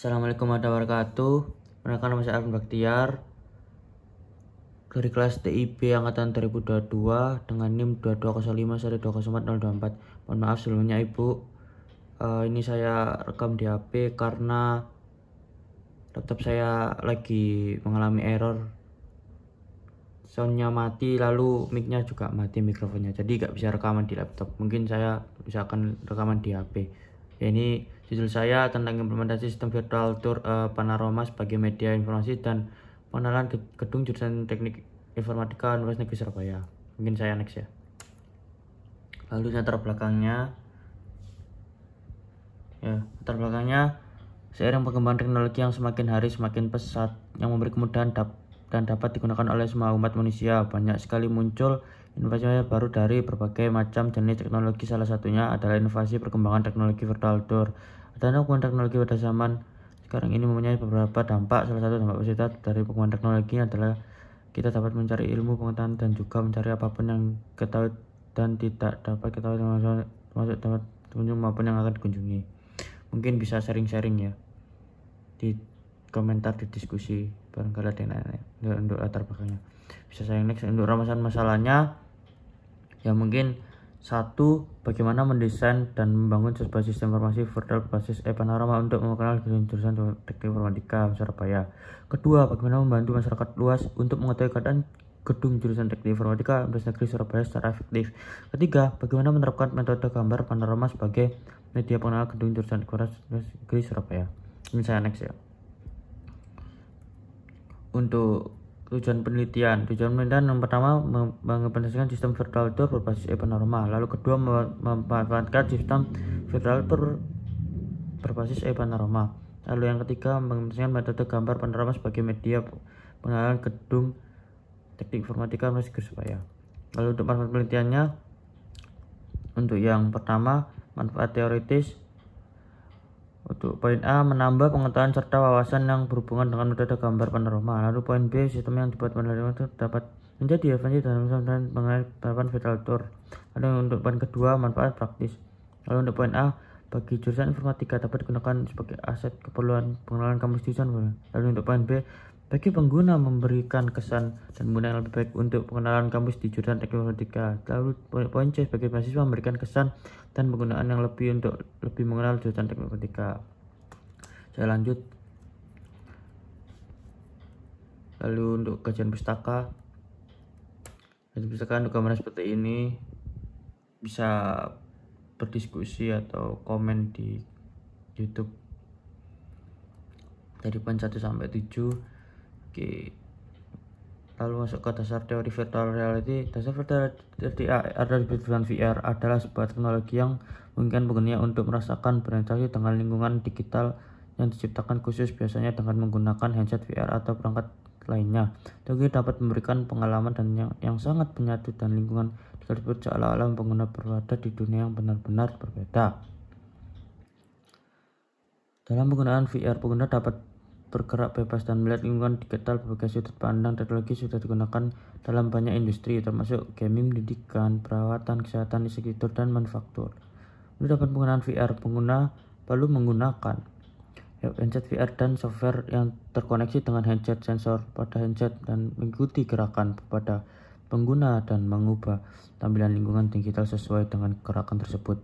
Assalamualaikum warahmatullahi wabarakatuh. Perkenalkan, nama saya Arvin Baktiar dari kelas TIB angkatan 2022 dengan NIM 2205-204-024. Mohon maaf sebelumnya Ibu. Ini saya rekam di HP karena laptop saya lagi mengalami error. Soundnya mati, lalu mic-nya juga mati, mikrofonnya. Jadi nggak bisa rekaman di laptop. Mungkin saya bisa akan rekaman di HP. Ini judul saya tentang implementasi sistem virtual tour Panorama sebagai media informasi dan pengenalan gedung jurusan Teknik Informatika Universitas Negeri Surabaya. Mungkin saya next ya. Lalu latar belakangnya, seiring perkembangan teknologi yang semakin hari semakin pesat, yang memberi kemudahan dan dapat digunakan oleh semua umat manusia, banyak sekali muncul inovasi baru dari berbagai macam jenis teknologi. Salah satunya adalah inovasi perkembangan teknologi virtual tour. Adanya perkembangan teknologi pada zaman sekarang ini mempunyai beberapa dampak. Salah satu dampak positif dari perkembangan teknologi adalah kita dapat mencari ilmu, pengetahuan, dan juga mencari apapun yang ketahui dan tidak dapat ketahui, termasuk dapat kunjung maupun yang akan dikunjungi. Mungkin bisa sharing-sharing ya di komentar, di diskusi, barangkali ada yang nanya untuk latar belakangnya. Bisa saya next. Untuk ramasan masalahnya ya, mungkin satu, bagaimana mendesain dan membangun sebuah sistem informasi virtual berbasis Panorama untuk mengenal jurusan Teknik Informatika Surabaya. Kedua, bagaimana membantu masyarakat luas untuk mengetahui keadaan gedung jurusan Teknik Informatika Universitas Negeri Surabaya secara efektif. Ketiga, bagaimana menerapkan metode gambar panorama sebagai media pengenalan gedung jurusan Universitas Negeri Surabaya. Ini saya next ya. Untuk tujuan penelitian yang pertama mengimplementasikan sistem virtual tour berbasis Panorama. Lalu kedua, memanfaatkan sistem virtual tour berbasis Panorama. Lalu yang ketiga, mengimplementasikan metode gambar panorama sebagai media pengenalan gedung Teknik Informatika Universitas Negeri Surabaya. Lalu untuk manfaat penelitiannya, untuk yang pertama, manfaat teoritis. Untuk poin A, menambah pengetahuan serta wawasan yang berhubungan dengan metode gambar panorama. Lalu poin B, sistem yang dibuat penerima itu dapat menjadi referensi dalam mengenai penerapan virtual tour. Lalu untuk poin kedua, manfaat praktis. Lalu untuk poin A, bagi jurusan informatika dapat digunakan sebagai aset keperluan pengenalan kampus jurusan. Lalu untuk poin B, bagi pengguna memberikan kesan dan guna yang lebih baik untuk pengenalan kampus di jurusan Teknik Informatika. Lalu poin C, sebagai mahasiswa memberikan kesan dan penggunaan yang lebih untuk lebih mengenal jurusan Teknik Informatika. Saya lanjut. Lalu untuk kajian pustaka untuk gambaran seperti ini, bisa berdiskusi atau komen di YouTube dari poin 1 sampai 7. Oke. Lalu masuk ke dasar teori virtual reality. Dasar virtual reality dengan VR adalah sebuah teknologi yang memungkinkan penggunanya untuk merasakan berinteraksi dengan lingkungan digital yang diciptakan khusus, biasanya dengan menggunakan headset VR atau perangkat lainnya. Teknologi dapat memberikan pengalaman dan yang sangat menyatu dan lingkungan tersebut seolah-olah pengguna berada di dunia yang benar-benar berbeda. Dalam penggunaan VR, pengguna dapat bergerak bebas dan melihat lingkungan digital berbagai sudut pandang. Teknologi sudah digunakan dalam banyak industri, termasuk gaming, pendidikan, perawatan, kesehatan, sektor, dan manufaktur. Untuk dapat penggunaan VR, pengguna perlu menggunakan headset VR dan software yang terkoneksi dengan headset sensor pada headset dan mengikuti gerakan pada pengguna dan mengubah tampilan lingkungan digital sesuai dengan gerakan tersebut.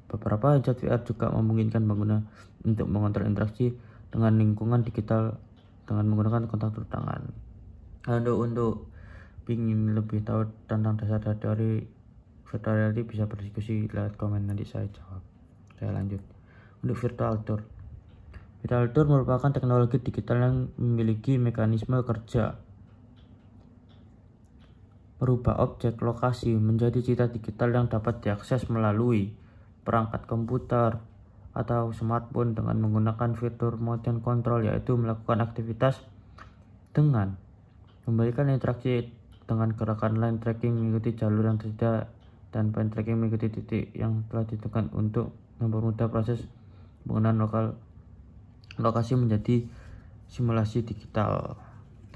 Beberapa headset VR juga memungkinkan pengguna untuk mengontrol interaksi dengan lingkungan digital dengan menggunakan kontak tangan. Untuk ingin lebih tahu tentang dasar teori virtual reality, bisa berdiskusi lewat komen, nanti saya jawab. Saya lanjut. Untuk virtual tour merupakan teknologi digital yang memiliki mekanisme kerja merubah objek lokasi menjadi cita digital yang dapat diakses melalui perangkat komputer atau smartphone dengan menggunakan fitur motion control, yaitu melakukan aktivitas dengan memberikan interaksi dengan gerakan line tracking, mengikuti jalur yang tersedia, dan point tracking mengikuti titik yang telah ditentukan untuk mempermudah proses penggunaan lokasi menjadi simulasi digital.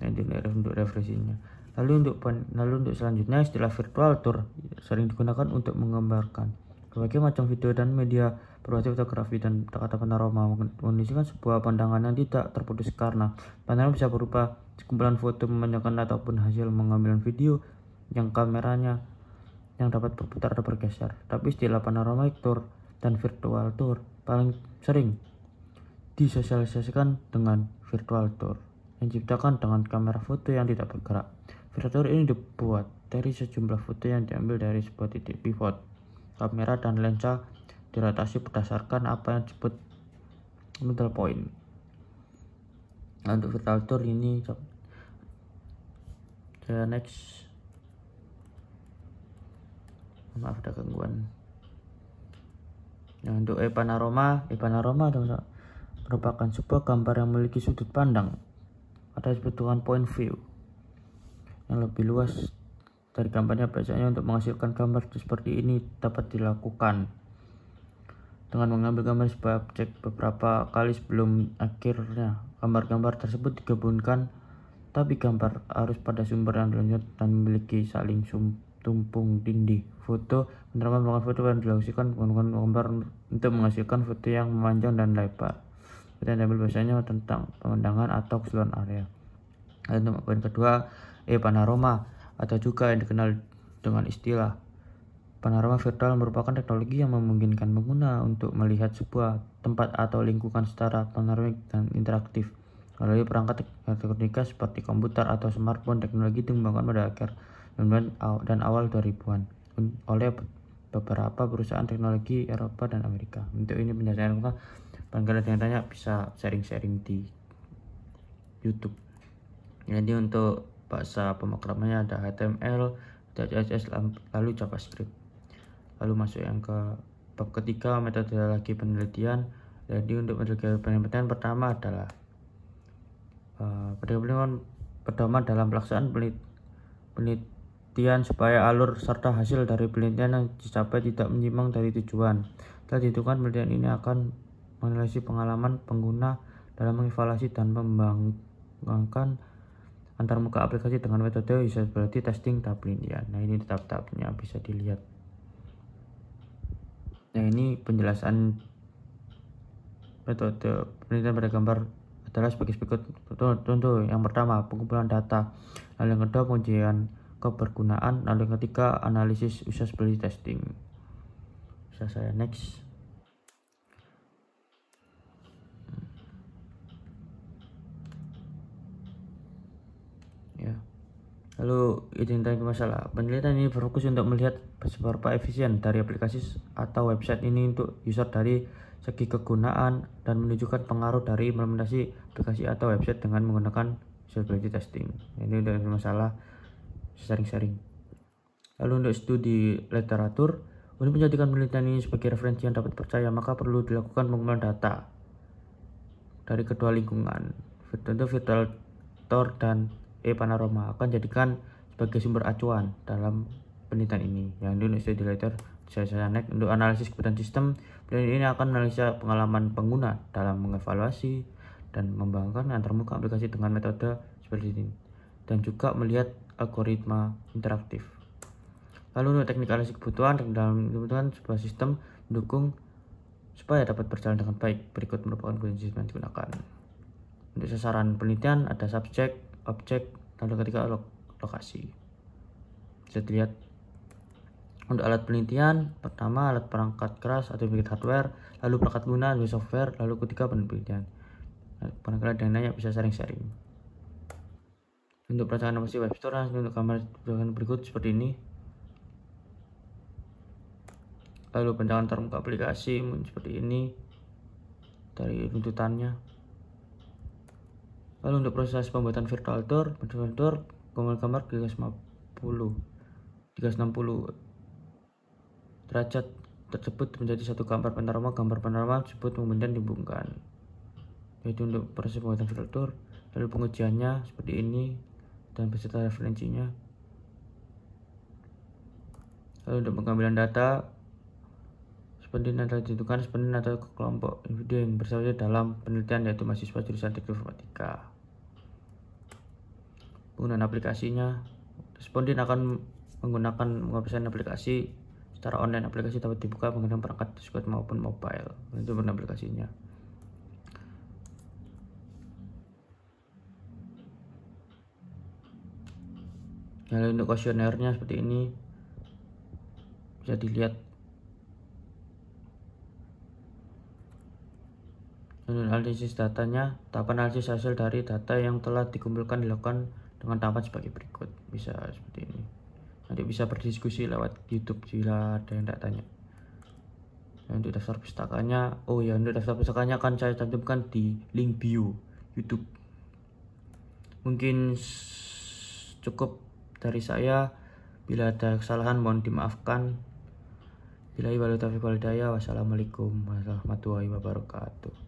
Untuk referensinya. Lalu untuk selanjutnya, istilah virtual tour sering digunakan untuk menggambarkan berbagai macam video dan media berbasis fotografi dan kata panorama mengkondisikan sebuah pandangan yang tidak terputus karena panorama bisa berupa sekumpulan foto memanjangkan ataupun hasil pengambilan video yang kameranya yang dapat berputar atau bergeser. Tapi istilah panoramic tour dan virtual tour paling sering disosialisasikan dengan virtual tour yang diciptakan dengan kamera foto yang tidak bergerak. Virtual tour ini dibuat dari sejumlah foto yang diambil dari sebuah titik pivot kamera dan lensa dirotasi berdasarkan apa yang disebut middle point. Nah, untuk virtual tour ini saya next. Maaf ada gangguan. Nah, untuk panorama merupakan sebuah gambar yang memiliki sudut pandang atau disebut dengan point view yang lebih luas dari gambarnya. Biasanya untuk menghasilkan gambar seperti ini dapat dilakukan dengan mengambil gambar sebuah objek beberapa kali sebelum akhirnya gambar-gambar tersebut digabungkan, tapi gambar harus pada sumber yang dilanjut dan memiliki saling tumpung tindih. Foto penerima melakukan foto yang dilakukan menggunakan gambar untuk menghasilkan foto yang memanjang dan lebar. Foto yang diambil biasanya tentang pemandangan atau keseluruhan area. Untuk poin kedua, panorama atau juga yang dikenal dengan istilah panorama virtual merupakan teknologi yang memungkinkan pengguna untuk melihat sebuah tempat atau lingkungan secara panoramik dan interaktif melalui perangkat elektronika seperti komputer atau smartphone. Teknologi itu dikembangkan pada akhir dan awal 2000-an oleh beberapa perusahaan teknologi Eropa dan Amerika. Untuk ini penjelasan bagi yang tanya bisa sharing-sharing di YouTube. Jadi untuk bahasa pemrogramannya ada HTML, CSS, lalu JavaScript. Lalu masuk yang ke bab ketiga, metodologi penelitian. Jadi untuk metodologi penelitian pertama adalah pedoman dalam pelaksanaan penelitian supaya alur serta hasil dari penelitian yang dicapai tidak menyimpang dari tujuan. Setelah ditentukan, penelitian ini akan menganalisis pengalaman pengguna dalam mengevaluasi dan mengembangkan antarmuka aplikasi dengan metode usability testing tahap penelitian. Nah, ini tahap-tahapnya bisa dilihat. Nah, ini penjelasan metode penelitian pada gambar adalah sebagai berikut. Contoh yang pertama, pengumpulan data. Lalu yang kedua, pengujian kebergunaan. Lalu yang ketiga, analisis usability testing. Bisa saya next. Ya. Lalu identitas masalah. Penelitian ini berfokus untuk melihat seberapa efisien dari aplikasi atau website ini untuk user dari segi kegunaan dan menunjukkan pengaruh dari implementasi aplikasi atau website dengan menggunakan usability testing. Ini udah masalah sharing-sharing. Lalu untuk studi literatur, untuk menjadikan penelitian ini sebagai referensi yang dapat percaya, maka perlu dilakukan pengumpulan data dari kedua lingkungan. Tentu virtual tour dan panorama akan jadikan sebagai sumber acuan dalam penelitian ini. Yang untuk studi literatur saya naik. Untuk analisis kebutuhan sistem, penelitian ini akan menganalisa pengalaman pengguna dalam mengevaluasi dan membangun antarmuka aplikasi dengan metode seperti ini, dan juga melihat algoritma interaktif. Lalu untuk teknik analisis kebutuhan dalam kebutuhan sebuah sistem mendukung supaya dapat berjalan dengan baik. Berikut merupakan kunci yang digunakan. Untuk sasaran penelitian ada subjek, objek, lalu ketika lokasi. Bisa dilihat. Untuk alat penelitian, pertama alat perangkat keras atau hardware, lalu perangkat guna atau software, lalu ketiga penelitian. Barangkali yang nanya bisa sharing-sharing. Untuk perancangan aplikasi web store, untuk gambar berikut seperti ini. Lalu perancangan termuka aplikasi seperti ini dari runtutannya. Lalu untuk proses pembuatan virtual tour gambar 360 derajat tersebut menjadi satu gambar panorama. Gambar panorama tersebut kemudian dihubungkan. Yaitu untuk proses pembuatan virtual tour. Lalu pengujiannya seperti ini dan beserta referensinya. Lalu untuk pengambilan data, responden adalah ditentukan responden atau kelompok individu yang bersama dalam penelitian, yaitu mahasiswa jurusan teknik informatika. Penggunaan aplikasinya, responden akan menggunakan pengaplikasian aplikasi secara online. Aplikasi dapat dibuka menggunakan perangkat desktop maupun mobile. Itu benar aplikasinya. Nah, untuk kuesionernya seperti ini, bisa dilihat. Dan analisis datanya, tahapan analisis hasil dari data yang telah dikumpulkan dilakukan dengan tahapan sebagai berikut. Bisa seperti ini. Nanti bisa berdiskusi lewat YouTube jika ada yang tidak tanya. Dan untuk daftar pustakanya, untuk daftar pustakanya akan saya cantumkan di link bio YouTube. Mungkin cukup dari saya. Bila ada kesalahan mohon dimaafkan. Wassalamualaikum warahmatullahi wabarakatuh.